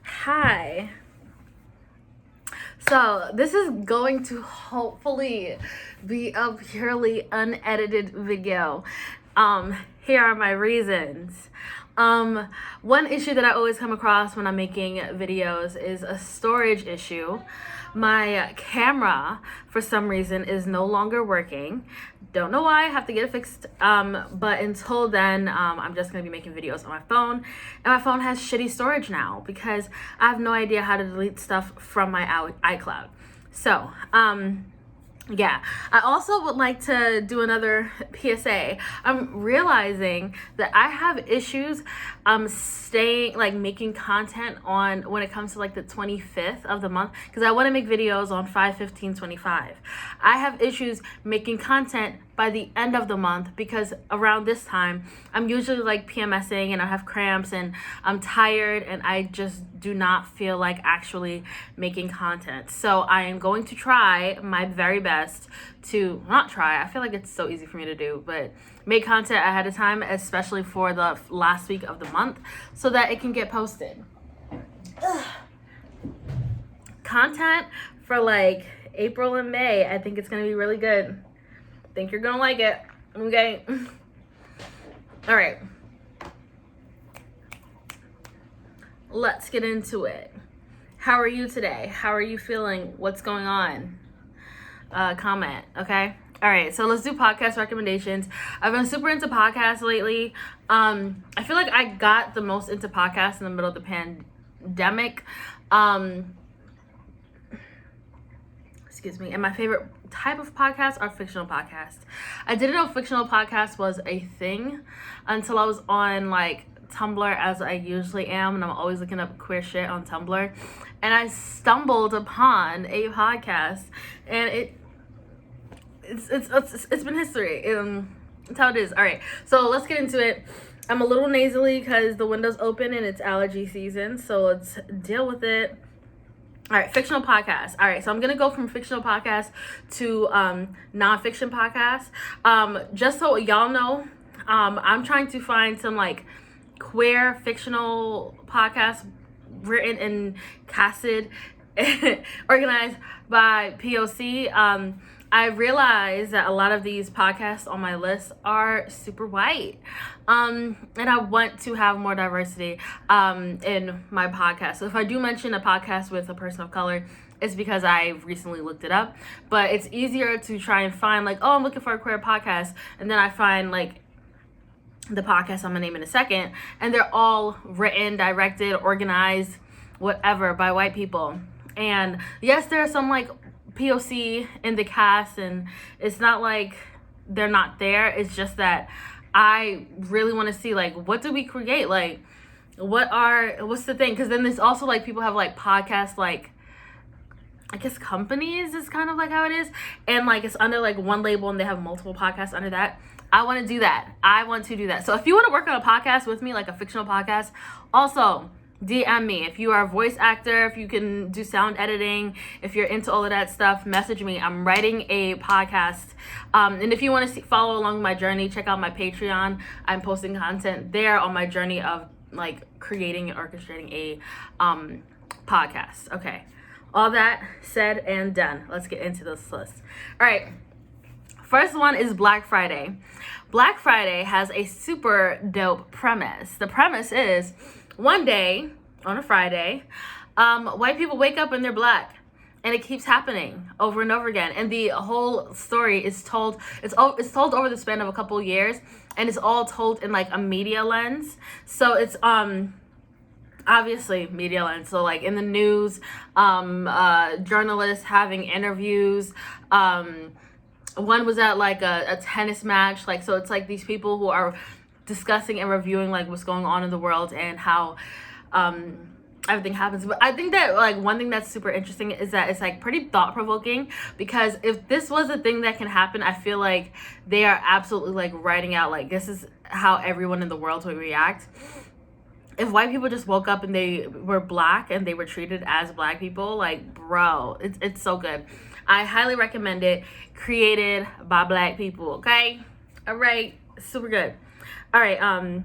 Hi. So this is going to hopefully be a purely unedited video. Here are my reasons. One issue that I always come across when I'm making videos is a storage issue. My camera, for some reason, is no longer working. Don't know why. I have to get it fixed. But until then, I'm just going to be making videos on my phone. And my phone has shitty storage now because I have no idea how to delete stuff from my iCloud. So, yeah, I also would like to do another PSA. I'm realizing that I have issues making content on when it comes to like the 25th of the month, because I want to make videos on 5/15/25. I have issues making content by the end of the month because around this time I'm usually like PMSing and I have cramps and I'm tired and I just do not feel like actually making content. So I am going to try my very best to not try. I feel like it's so easy for me to do, but make content ahead of time, especially for the last week of the month, so that it can get posted. Content for like April and May, I think it's gonna be really good. Think you're gonna like it. Okay. All right. Let's get into it. How are you today? How are you feeling? What's going on? Comment, okay? All right, so let's do podcast recommendations. I've been super into podcasts lately. I feel like I got the most into podcasts in the middle of the pandemic. Excuse me. And my favorite type of podcasts are fictional podcasts. I didn't know fictional podcast was a thing until I was on like Tumblr, as I usually am, and I'm always looking up queer shit on Tumblr. And I stumbled upon a podcast, and it's been history. It's how it is. All right, so let's get into it. I'm a little nasally because the window's open and it's allergy season, so let's deal with it. All right, fictional podcast. All right, so I'm gonna go from fictional podcast to nonfiction podcast. Just so y'all know, I'm trying to find some like queer fictional podcasts written and casted, organized by POC. I realize that a lot of these podcasts on my list are super white. And I want to have more diversity in my podcast. So if I do mention a podcast with a person of color, it's because I recently looked it up. But it's easier to try and find like, oh, I'm looking for a queer podcast. And then I find like the podcast I'm gonna name in a second. And they're all written, directed, organized, whatever, by white people. And yes, there are some like POC in the cast, and it's not like they're not there. It's just that I really want to see like, what do we create? Like, what's the thing? Because then there's also like people have like podcasts, like I guess companies is kind of like how it is, and like it's under like one label and they have multiple podcasts under that. I want to do that. So if you want to work on a podcast with me, like a fictional podcast, also DM me. If you are a voice actor, if you can do sound editing, if you're into all of that stuff, message me. I'm writing a podcast. And if you want to follow along my journey, check out my Patreon. I'm posting content there on my journey of like creating and orchestrating a podcast. Okay. All that said and done. Let's get into this list. All right. First one is Black Friday. Black Friday has a super dope premise. The premise is, one day on a Friday, white people wake up and they're black, and it keeps happening over and over again. And the whole story is told. It's told over the span of a couple of years, and it's all told in like a media lens. So it's obviously media lens. So like in the news, journalists having interviews. One was at like a tennis match. Like, so it's like these people who are discussing and reviewing like what's going on in the world and how everything happens. But I think that like one thing that's super interesting is that it's like pretty thought-provoking, because if this was a thing that can happen, I feel like they are absolutely like writing out like this is how everyone in the world would react if white people just woke up and they were black and they were treated as black people. Like, bro, it's so good. I highly recommend it. Created by black people. Okay, all right, super good. All right,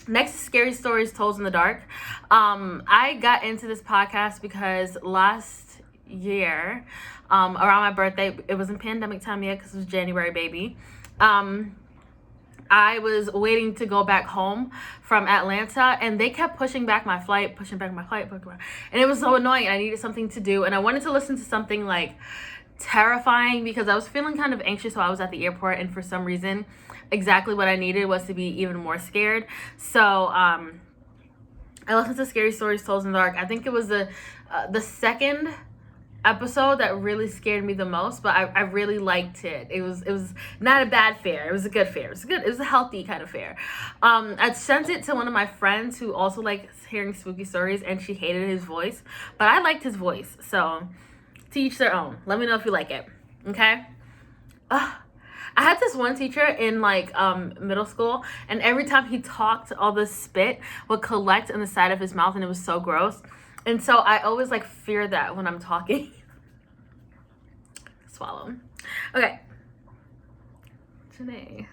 Next, Scary Stories Told in the Dark. I got into this podcast because last year, around my birthday, it wasn't pandemic time yet because it was January, baby. I was waiting to go back home from Atlanta, and they kept pushing back my flight, and it was so annoying. I needed something to do, and I wanted to listen to something like terrifying because I was feeling kind of anxious while I was at the airport, and for some reason exactly what I needed was to be even more scared. So I listened to Scary Stories Told in the Dark. I think it was the second episode that really scared me the most, but I really liked it. It was not a bad fear. It was a good fear. It was a healthy kind of fear. I sent it to one of my friends who also likes hearing spooky stories, and she hated his voice, but I liked his voice. So to each their own. Let me know if you like it. Okay. I had this one teacher in like middle school, and every time he talked, all the spit would collect in the side of his mouth, and it was so gross. And so I always like fear that when I'm talking. Swallow. Okay. Janae.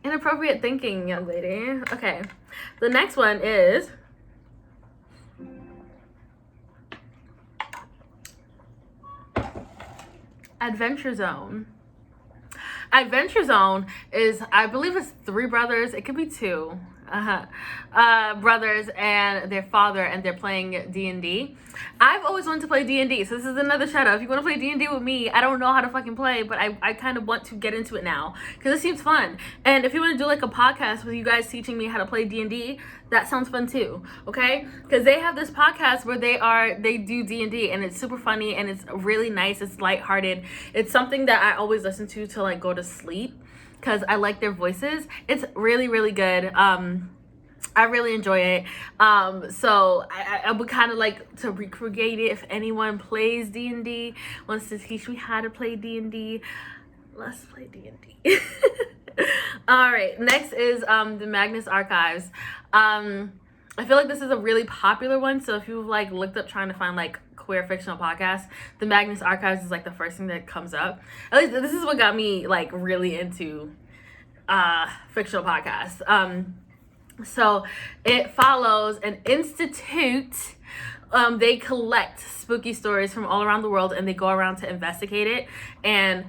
Inappropriate thinking, young lady. Okay. The next one is Adventure Zone. Adventure Zone is, I believe it's 3 brothers. It could be 2. Brothers and their father, and they're playing D&D. I've always wanted to play D&D, so this is another shout out. If you want to play D&D with me, I don't know how to fucking play, but I kind of want to get into it now because it seems fun. And if you want to do like a podcast with you guys teaching me how to play D&D, that sounds fun too. Okay, because they have this podcast where they do D&D, and it's super funny, and it's really nice. It's lighthearted. It's something that I always listen to like go to sleep because I like their voices. It's really, really good. I really enjoy it. So I would kind of like to recreate it. If anyone plays D&D, wants to teach me how to play D&D, let's play D&D. All right, next is the Magnus Archives. I feel like this is a really popular one, so if you've like looked up trying to find like queer fictional podcasts, the Magnus Archives is like the first thing that comes up. At least this is what got me like really into fictional podcasts. So it follows an institute. They collect spooky stories from all around the world, and they go around to investigate it. And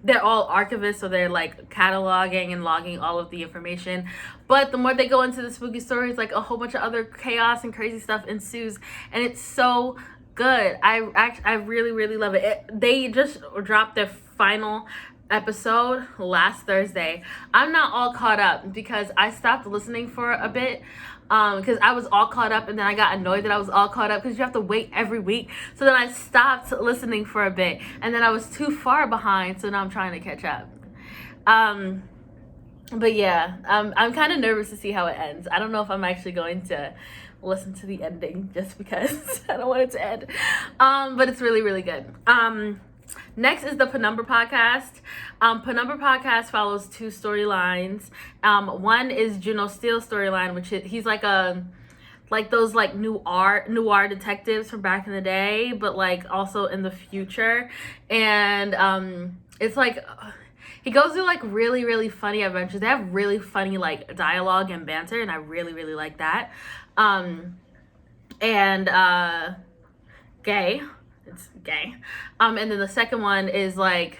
they're all archivists, so they're like cataloging and logging all of the information. But the more they go into the spooky stories, like a whole bunch of other chaos and crazy stuff ensues, and it's so good. I really, really love it. They just dropped their final episode last Thursday. I'm not all caught up because I stopped listening for a bit because I was all caught up, and then I got annoyed that I was all caught up because you have to wait every week. So then I stopped listening for a bit, and then I was too far behind, so now I'm trying to catch up. But yeah, I'm kind of nervous to see how it ends. I don't know if I'm actually going to listen to the ending just because I don't want it to end. But it's really, really good. Next is the Penumbra Podcast. Penumbra Podcast follows 2 storylines. One is Juno Steele's storyline, which he's like those like noir detectives from back in the day, but like also in the future. And it's like he goes through like really, really funny adventures. They have really funny like dialogue and banter, and I really, really like that. Gay. It's gay. And then the second one is like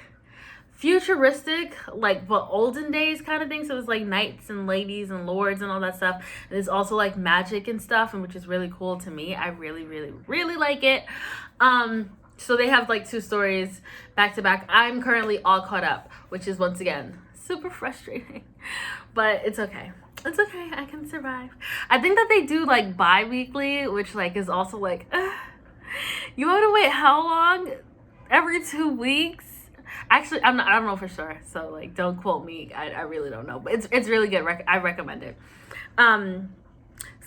futuristic, like but olden days kind of thing. So it's like knights and ladies and lords and all that stuff. And it's also like magic and stuff, and which is really cool to me. I really, really, really like it. So they have like 2 stories back to back. I'm currently all caught up, which is once again super frustrating, but it's okay. It's okay. I can survive. I think that they do like bi-weekly, which like is also like you want to wait how long? Every 2 weeks? Actually, I don't know for sure. So like, don't quote me. I really don't know. But it's really good. I recommend it.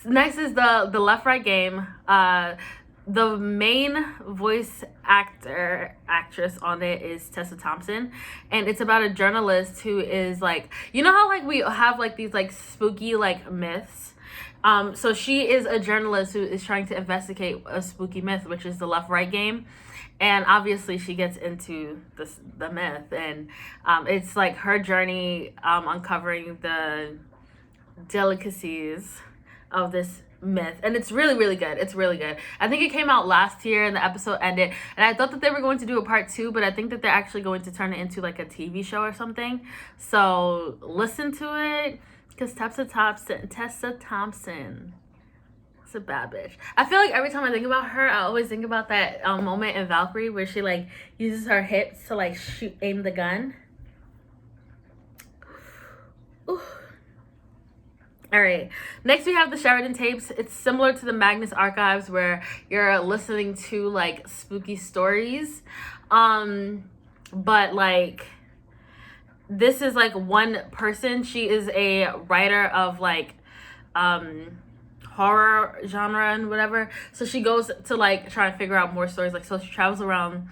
Next is the Left Right Game. The main voice actress on it is Tessa Thompson, and it's about a journalist who is like, you know how like we have like these like spooky like myths. So she is a journalist who is trying to investigate a spooky myth, which is the Left Right Game. And obviously she gets into the myth, and it's like her journey uncovering the delicacies of this myth, and it's really, really good. It's really good. I think it came out last year and the episode ended, and I thought that they were going to do a part 2, but I think that they're actually going to turn it into like a TV show or something. So listen to it, because Tessa Thompson, it's a bad bitch. I feel like every time I think about her, I always think about that moment in Valkyrie where she like uses her hips to like aim the gun. Ooh. All right, next we have the Sheridan tapes. It's similar to the Magnus archives where you're listening to like spooky stories, but like this is like one person. She is a writer of like horror genre and whatever, so she goes to like try to figure out more stories. Like, so she travels around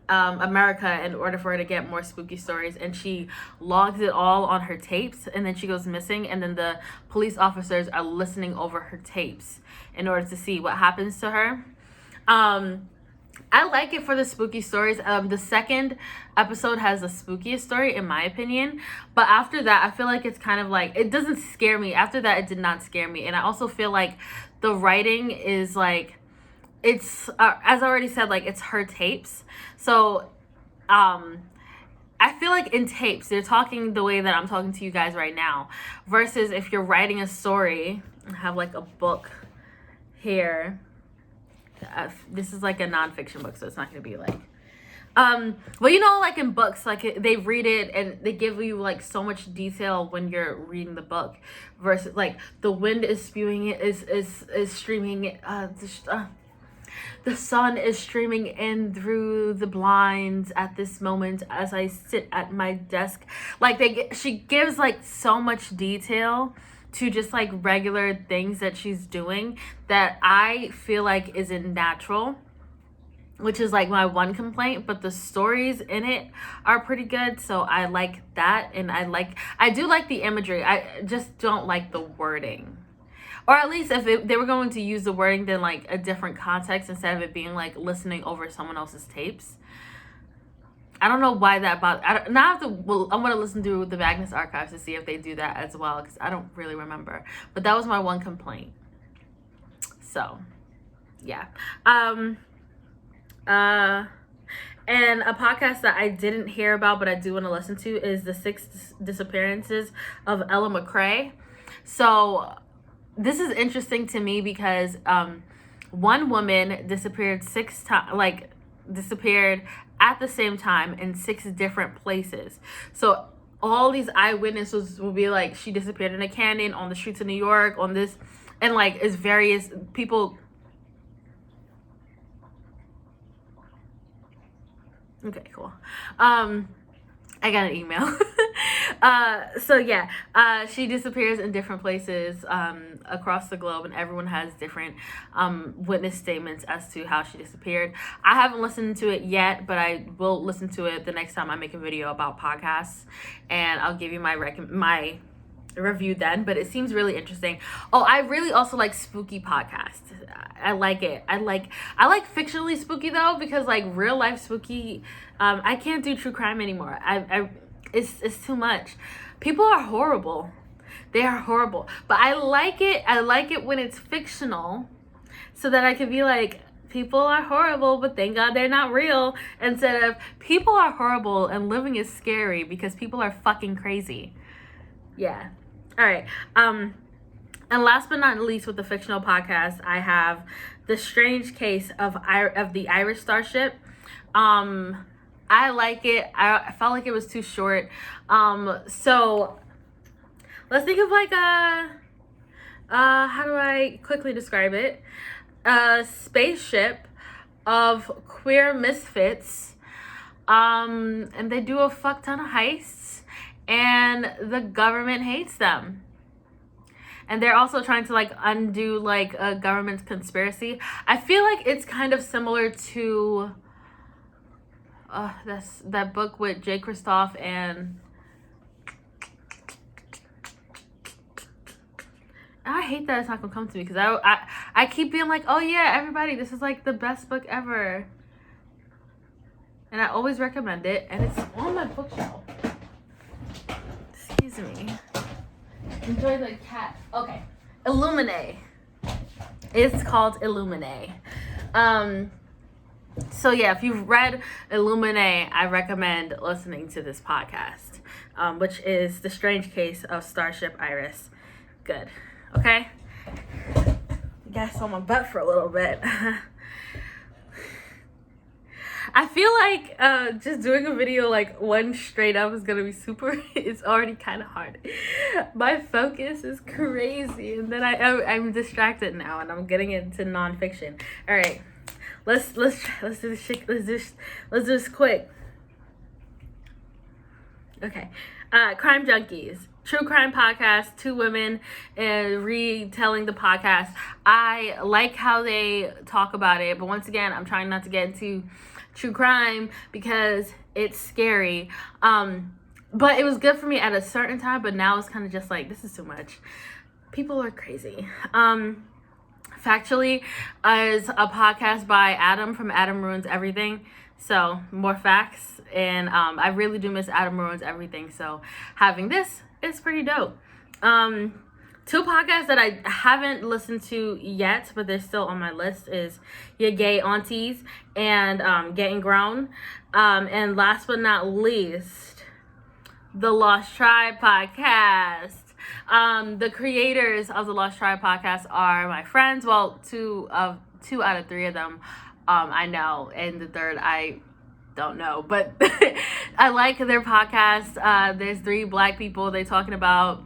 America in order for her to get more spooky stories, and she logs it all on her tapes, and then she goes missing, and then the police officers are listening over her tapes in order to see what happens to her. I like it for the spooky stories. The second episode has the spookiest story in my opinion, but after that I feel like it's kind of like, it doesn't scare me. After that it did not scare me, and I also feel like the writing is like, it's as I already said, like it's her tapes. So I feel like in tapes they're talking the way that I'm talking to you guys right now, versus if you're writing a story. I have like a book here. This is like a nonfiction book, so it's not gonna be like well, you know, like in books, like they read it and they give you like so much detail when you're reading the book, versus like the wind is spewing it is streaming the sun is streaming in through the blinds at this moment as I sit at my desk. Like she gives like so much detail to just like regular things that she's doing that I feel like isn't natural, which is like my one complaint. But the stories in it are pretty good, so I like that. And I do like the imagery. I just don't like the wording. Or at least if they were going to use the wording, then like a different context instead of it being like listening over someone else's tapes. I don't know why that bothers. Now I want to listen to the Magnus archives to see if they do that as well, because I don't really remember. But that was my one complaint. So, yeah. And a podcast that I didn't hear about but I do want to listen to is the Six Disappearances of Ella McCray. So this is interesting to me because one woman disappeared 6 times, like disappeared at the same time in 6 different places. So all these eyewitnesses will be like, she disappeared in a canyon, on the streets of New York, on this, and like it's various people. Okay, cool. I got an email. So yeah, she disappears in different places across the globe, and everyone has different witness statements as to how she disappeared. I haven't listened to it yet, but I will listen to it the next time I make a video about podcasts, and I'll give you my review then. But it seems really interesting. Oh, I really also like spooky podcasts. I like it. I like fictionally spooky though, because like real life spooky, I can't do true crime anymore. It's too much. People are horrible. They are horrible. But I like it. I like it when it's fictional, so that I can be like, people are horrible, but thank God they're not real, instead of people are horrible and living is scary because people are fucking crazy. Yeah. All right. And last but not least, with the fictional podcast, I have The Strange Case of the Irish Starship. I like it. I felt like it was too short. So let's think of like how do I quickly describe it? A spaceship of queer misfits, and they do a fuck ton of heists, and the government hates them. And they're also trying to like undo like a government conspiracy. I feel like it's kind of similar to that book with Jay Kristoff and I hate that it's not gonna come to me, because I keep being like, oh yeah, everybody, this is like the best book ever, and I always recommend it, and it's on my bookshelf. Excuse me. Enjoy the cat. Okay. Illuminate. It's called Illuminate. So yeah, if you've read Illuminate, I recommend listening to this podcast, which is The Strange Case of Starship Iris. Good. Okay? Gas on my butt for a little bit. I feel like just doing a video like one straight up is gonna be super. It's already kind of hard. My focus is crazy, and then I'm distracted now, and I'm getting into nonfiction. All right, let's do this shit. Let's do this quick. Okay, Crime Junkies. True crime podcast, 2 women retelling the podcast. I like how they talk about it, but once again, I'm trying not to get into true crime because it's scary. But it was good for me at a certain time, but now it's kind of just like, this is too much. People are crazy. Factually is a podcast by Adam from Adam Ruins Everything. So more facts, and I really do miss Adam Ruins Everything. So having this is pretty dope. 2 podcasts that I haven't listened to yet, but they're still on my list, is Your Gay Aunties and Getting Grown. And last but not least, the Lost Tribe podcast. The creators of the Lost Tribe podcast are my friends. Well, 2 out of 3 of them I know, and the third I don't know, but I like their podcast. There's 3 Black people. They talking about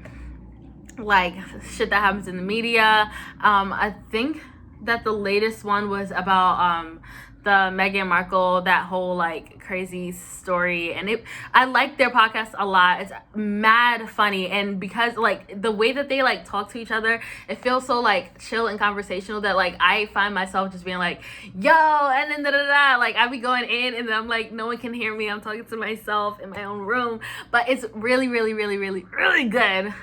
like shit that happens in the media. I think that the latest one was about the Meghan Markle, that whole like crazy story, and I like their podcast a lot. It's mad funny, and because like the way that they like talk to each other, it feels so like chill and conversational that like I find myself just being like, yo, and then like I be going in, and then I'm like, no one can hear me, I'm talking to myself in my own room, but it's really good.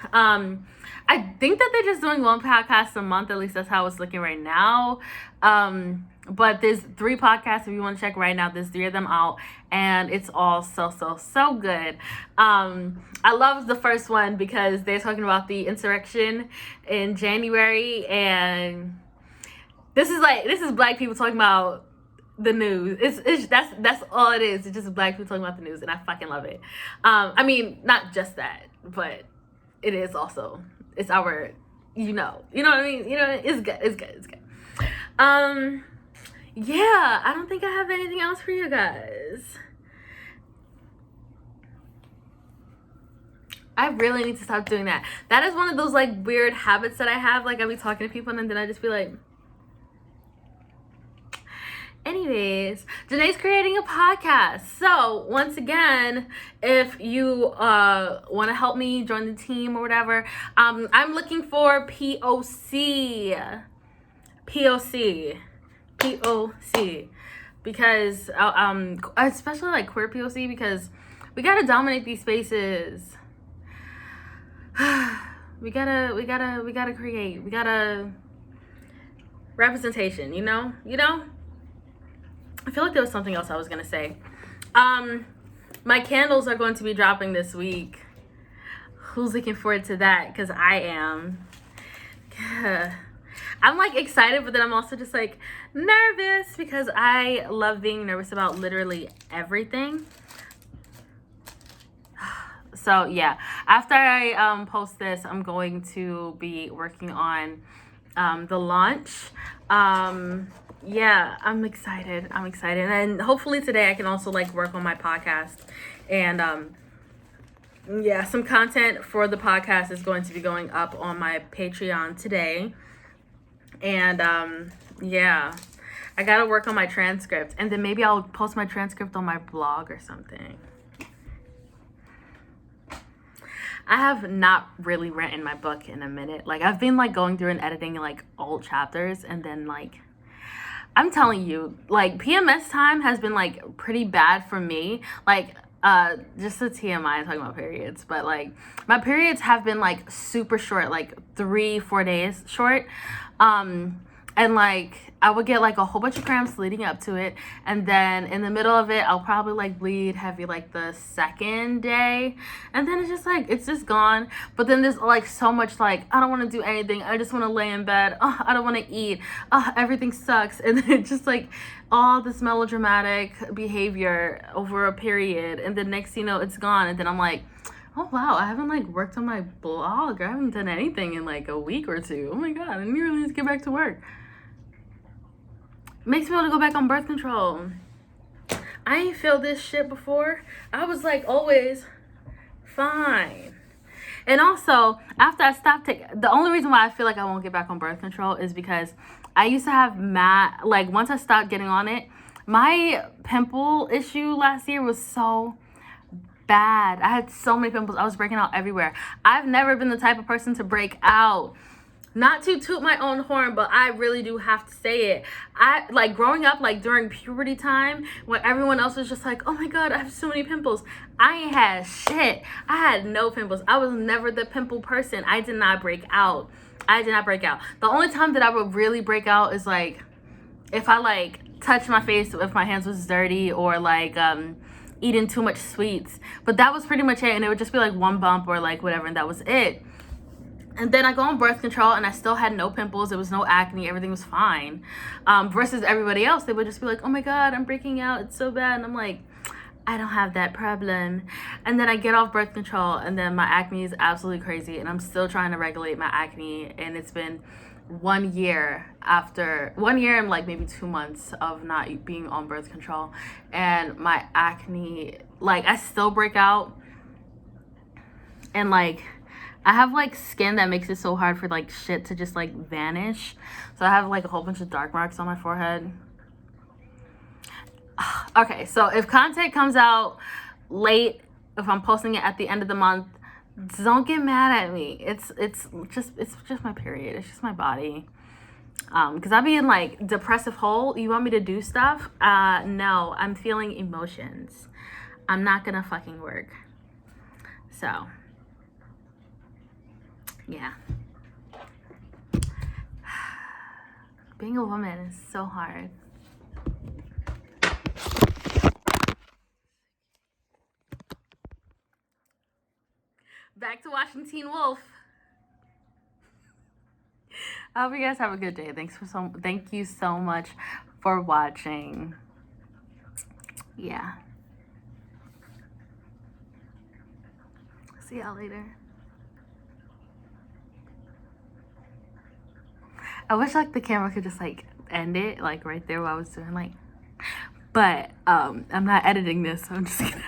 I think that they're just doing 1 podcast a month. At least that's how it's looking right now. But there's 3 podcasts if you want to check right now. There's 3 of them out, and it's all so good. I love the first one because they're talking about the insurrection in January, and this is Black people talking about the news. That's all it is. It's just Black people talking about the news, and I fucking love it. I mean, not just that, but it is also. It's our, you know what I mean? You know, it's good. Yeah, I don't think I have anything else for you guys. I really need to stop doing that. That is one of those like weird habits that I have. Like I be talking to people and then I just be like, anyways, Janae's creating a podcast. So once again, if you want to help me join the team or whatever, I'm looking for POC, because especially like queer POC, because we gotta dominate these spaces. we gotta create. We gotta representation. You know. I feel like there was something else I was gonna say. My candles are going to be dropping this week. Who's looking forward to that? Because I am. I'm like excited, but then I'm also just like nervous because I love being nervous about literally everything. So yeah, after I post this, I'm going to be working on the launch. Yeah, I'm excited, and hopefully today I can also like work on my podcast, and yeah, some content for the podcast is going to be going up on my Patreon today. And yeah, I gotta work on my transcript, and then maybe I'll post my transcript on my blog or something. I have not really written my book in a minute. Like I've been like going through and editing like old chapters, and then like I'm telling you, like PMS time has been like pretty bad for me. Like just a TMI talking about periods, but like my periods have been like super short, like 3-4 days short. And like I would get like a whole bunch of cramps leading up to it, and then in the middle of it I'll probably like bleed heavy like the second day, and then it's just gone. But then there's like so much like I don't want to do anything, I just want to lay in bed, oh, I don't want to eat, oh, everything sucks. And then it's just like all this melodramatic behavior over a period, and then next you know it's gone. And then I'm like, oh wow, I haven't like worked on my blog, I haven't done anything in like a week or two. Oh my god, I need to get back to work. Makes me want to go back on birth control. I ain't feel this shit before. I was like always fine. And also, after I stopped taking, the only reason why I feel like I won't get back on birth control is because I used to have like once I stopped getting on it, my pimple issue last year was so bad. I had so many pimples. I was breaking out everywhere. I've never been the type of person to break out. Not to toot my own horn, but I really do have to say it. I like growing up, like during puberty time, when everyone else was just like, oh my god, I have so many pimples. I ain't had shit. I had no pimples. I was never the pimple person. I did not break out. The only time that I would really break out is like if I like touch my face, if my hands was dirty, or like eating too much sweets. But that was pretty much it, and it would just be like one bump or like whatever, and that was it. And then I go on birth control and I still had no pimples. There was no acne. Everything was fine. Versus everybody else, they would just be like, oh my god, I'm breaking out, it's so bad. And I'm like, I don't have that problem. And then I get off birth control, and then my acne is absolutely crazy, and I'm still trying to regulate my acne. And it's been 1 year and like maybe 2 months of not being on birth control, and my acne, like I still break out, and like I have like skin that makes it so hard for like shit to just like vanish. So I have like a whole bunch of dark marks on my forehead. Okay, so if content comes out late, if I'm posting it at the end of the month, don't get mad at me. It's just my period. It's just my body. Because I be in like depressive hole. You want me to do stuff? No, I'm feeling emotions. I'm not gonna fucking work. So yeah. Being a woman is so hard. Back to watching Teen Wolf. I hope you guys have a good day. Thank you so much for watching. Yeah. See y'all later. I wish like the camera could just like end it like right there while I was doing like, but I'm not editing this, so I'm just gonna